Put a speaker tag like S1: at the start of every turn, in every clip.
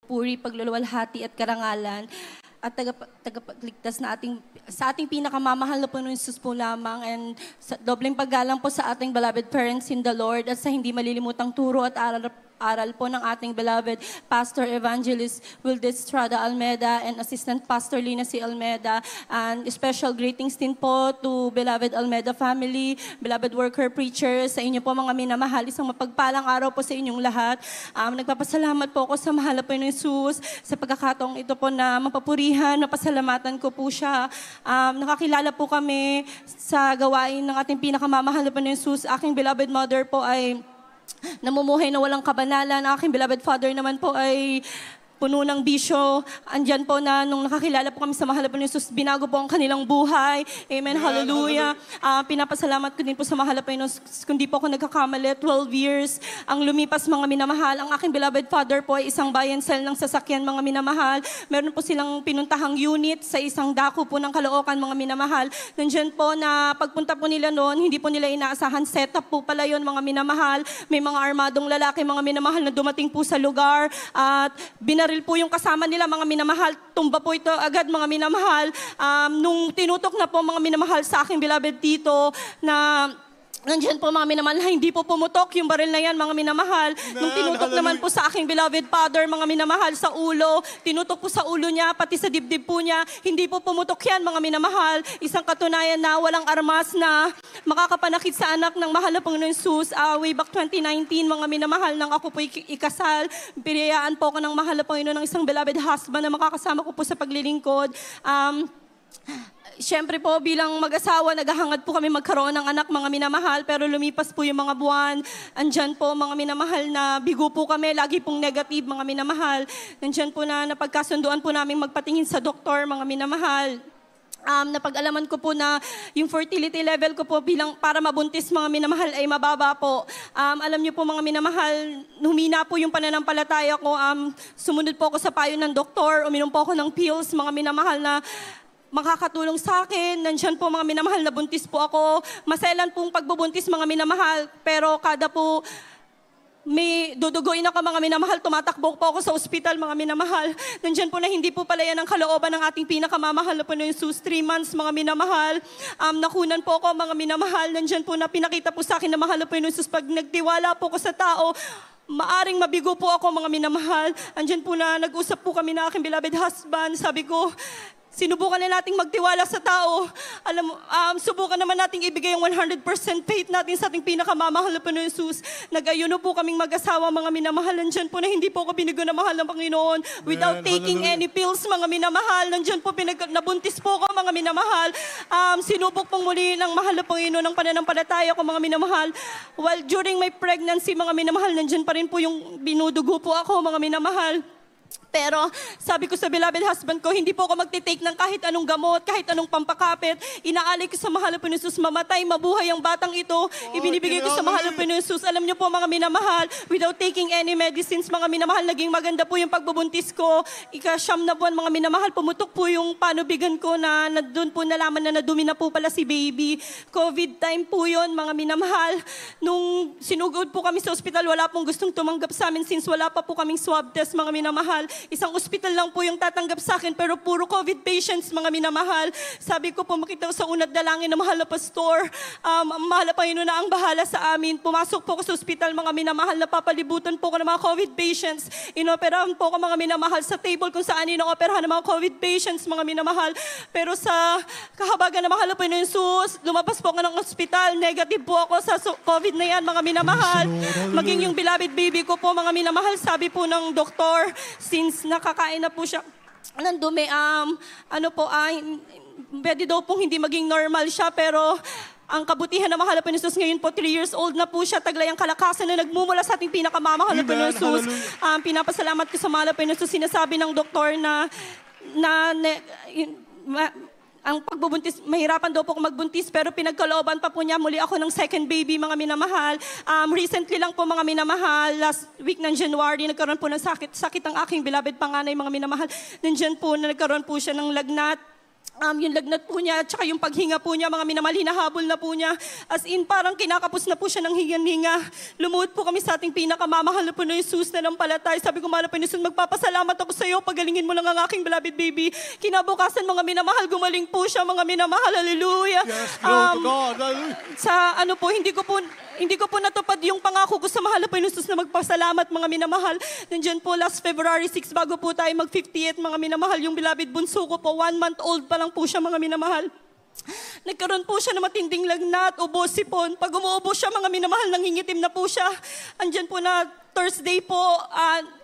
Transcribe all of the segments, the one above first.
S1: puri, pagluluwalhati at karangalan at tagapagligtas na sa ating pinakamamahal na Panginoon Jesus po lamang, and sa dobleng paggalang po sa ating beloved parents in the Lord at sa hindi malilimutang turo at aral po ng ating beloved Pastor Evangelist Wildes Estrada Almeda and Assistant Pastor Lina C. Almeda. And special greetings din po to beloved Almeda family, beloved worker preachers, sa inyo po mga minamahal. Isang mapagpalang araw po sa inyong lahat. Nagpapasalamat po ako sa mahal na Panginoon Jesus sa pagkakataong ito po na mapapurihan, napasalamatan ko po siya. Nakakilala po kami sa gawain ng ating pinakamamahal na Panginoon Jesus. Aking beloved mother po ay namumuhay na walang kabanalan. Aking beloved father naman po ay puno ng bisyo. Andyan po na nung nakakilala po kami sa mahal na Panginoon Jesus, binago po ang kanilang buhay. Amen, hallelujah. Pinapasalamat ko din po sa mahal na Panginoon Jesus. Kung di po ako nagkakamali, 12 years ang lumipas, mga minamahal. Ang aking beloved father po ay isang buy and sell ng sasakyan, mga minamahal. Meron po silang pinuntahang unit sa isang dako po ng Caloocan, mga minamahal. Nandiyan po na pagpunta po nila noon, hindi po nila inaasahan, setup po pala yun, mga minamahal. May mga armadong lalaki, mga minamahal, na dumating po sa lugar at binaril po yung kasama nila, mga minamahal. Tumba po ito agad, mga minamahal. Nung tinutok na po, mga minamahal, sa aking beloved tito na nandiyan po, mga minamahal, hindi po pumutok yung baril na yan, mga minamahal. Nung tinutok naman po sa aking beloved father, mga minamahal, sa ulo, tinutok po sa ulo niya, pati sa dibdib po niya, hindi po pumutok yan, mga minamahal. Isang katunayan na walang armas na makakapanakit sa anak ng mahal na Panginoon Jesus. Way back 2019, mga minamahal, nang ako po ikasal, pinayaan po ako ng mahal na Panginoon ng isang beloved husband na makakasama ko po sa paglilingkod. Siyempre po, bilang mag-asawa, naghahangad po kami magkaroon ng anak, mga minamahal, pero lumipas po yung mga buwan. Andyan po, mga minamahal, na bigo po kami, lagi pong negative, mga minamahal. Nandyan po na napagkasunduan po namin magpatingin sa doktor, mga minamahal. Napag-alaman ko po na yung fertility level ko po bilang para mabuntis, mga minamahal, ay mababa po. Alam niyo po, mga minamahal, humina po yung pananampalataya ko. Sumunod po ako sa payo ng doktor, uminom po ako ng pills, mga minamahal, na makakatulong sa akin. Nandiyan po, mga minamahal, na buntis po ako. Maselan pong pagbubuntis, mga minamahal, pero kada po may duduguin ako, mga minamahal, tumatakbo po ako sa ospital, mga minamahal. Nandiyan po na hindi po pala yan ang kalooban ng ating pinakamamahal na Panginoon Jesus. 3 months, mga minamahal. Nakunan po ako, mga minamahal. Nandiyan po na pinakita po sa akin na mahal na Panginoon Jesus. Pag nagtiwala po ko sa tao, maaring mabigo po ako, mga minamahal. Andyan po na nag-usap po kami na aking beloved husband. Sabi ko, sinubukan na nating magtiwala sa tao. Alam mo, subukan naman nating ibigay yung 100% faith natin sa ating pinakamamahal na Panginoon Jesus. Nag-ayuno po kaming mag-asawa, mga minamahal. Nandyan po na hindi po ako binigo na mahal ng Panginoon without taking any pills, mga minamahal. Nandyan po nabuntis po ako, mga minamahal. Sinubok pong muli ng mahal na Panginoon ng pananampalataya ko, mga minamahal. While during my pregnancy, mga minamahal, nandyan pa rin po yung binudugo po ako, mga minamahal. Pero sabi ko sa beloved husband ko, hindi po ako magtitake ng kahit anong gamot, kahit anong pampakapit. Inaalay ko sa mahal na Panginoon Jesus, mamatay, mabuhay ang batang ito. Ibinibigay ko sa mahal na Panginoon Jesus. Alam niyo po, mga minamahal, without taking any medicines, mga minamahal, naging maganda po yung pagbubuntis ko. Ika-siyam na buwan, mga minamahal, pumutok po yung panubigan ko na doon po nalaman na nadumi na po pala si baby. COVID time po yun, mga minamahal. Nung sinugod po kami sa ospital, wala pong gustong tumanggap sa amin since wala pa po kaming swab test, mga minamahal. Isang ospital lang po yung tatanggap sa akin, pero puro COVID patients, mga minamahal. Sabi ko po, makita ko sa unat dalangin na mahal na pastor, mahal na Panginoon na ang bahala sa amin. Pumasok po ako sa ospital, mga minamahal, napapalibutan po ko ng mga COVID patients. Inoperahan po ako, mga minamahal, sa table kung saan inooperahan ng mga COVID patients, mga minamahal. Pero sa kahabagan na mahal na Panginoon Jesus, lumabas po ako ng ospital, negative po ako sa COVID na yan, mga minamahal. Maging yung beloved baby ko po, mga minamahal, sabi po ng doktor, since nakakain na po siya ng dumi, pwede daw pong hindi maging normal siya, pero ang kabutihan na mahal na Panginoon Jesus, ngayon po 3 years old na po siya, taglay ang kalakasan na nagmumula sa ating pinakamamahal na Panginoon Jesus. Pinapasalamat ko sa mahal na Panginoon Jesus. Sinasabi ng doktor na ang pagbubuntis, mahirapan daw po ako magbuntis, pero pinagkalooban pa po niya muli ako ng second baby, mga minamahal. Recently lang po, mga minamahal, last week ng January, nagkaroon po ng sakit ang aking beloved panganay, mga minamahal. Nandiyan po na nagkaroon po siya ng lagnat. yung lagnat po niya, at saka yung paghinga po niya, mga minamahal, hinahabol na po niya. As in, parang kinakapos na po siya ng hinga-hinga. Lumuhod po kami sa ating pinakamamahal na po na Jesus na nampalatay. Sabi ko, mahal na Panginoon, magpapasalamat ako sa iyo. Pagalingin mo lang ang aking beloved baby. Kinabukasan, mga minamahal, gumaling po siya, mga minamahal. Hallelujah.
S2: Yes, glory to God. Hallelujah.
S1: Sa ano po, hindi ko po natupad yung pangako ko sa mahal na Panginoon Jesus na magpasalamat, mga minamahal. Nandiyan po last February 6, bago po tayo mag-58, mga minamahal, yung beloved bunso ko po, 1 month old pa lang po siya, mga minamahal. Nagkaroon po siya ng matinding lagnat, ubo, sipon. Pag umuubo siya, mga minamahal, nangingitim na po siya. Andyan po na Thursday po,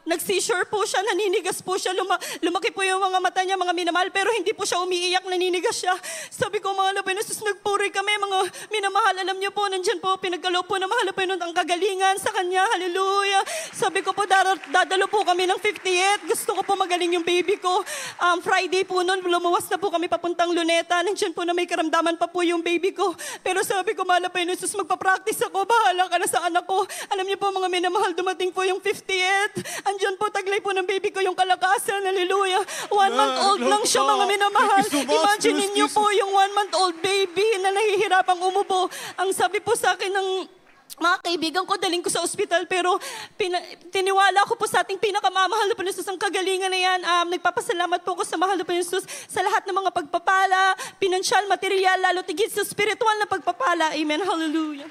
S1: nag-seizure po siya, naninigas po siya, lumaki po yung mga mata niya, mga minamahal, pero hindi po siya umiiyak, naninigas siya. Sabi ko, mga Panginoon, nagpuri kami, mga minamahal, alam niyo po, nandyan po, pinagkaloob po ng mahal na Panginoon ang kagalingan sa kanya, hallelujah. Sabi ko po, dadalo po kami ng 58, gusto ko po magaling yung baby ko. Friday po noon, lumuwas na po kami papuntang Luneta, nandyan po na may karamdaman pa po yung baby ko. Pero sabi ko, mahal na Panginoon, magpa-practice ako, bahala ka na sa anak ko. Alam niyo po, mga minamahal, dumating po yung 58. Andyan po, taglay po ng baby ko yung kalakasan. Hallelujah. 1 month old lang siya, mga minamahal. Imagine ninyo po yung 1 month old baby na nahihirapang umubo. Ang sabi po sa akin ng mga kaibigan ko, daling ko sa ospital, pero tiniwala ko po sa ating pinakamamahal na Panginoon ang kagalingan na yan. Nagpapasalamat po ako sa mahal na Panginoon sa lahat ng mga pagpapala, pinansyal, material, lalo tigit sa spiritual na pagpapala. Amen. Hallelujah.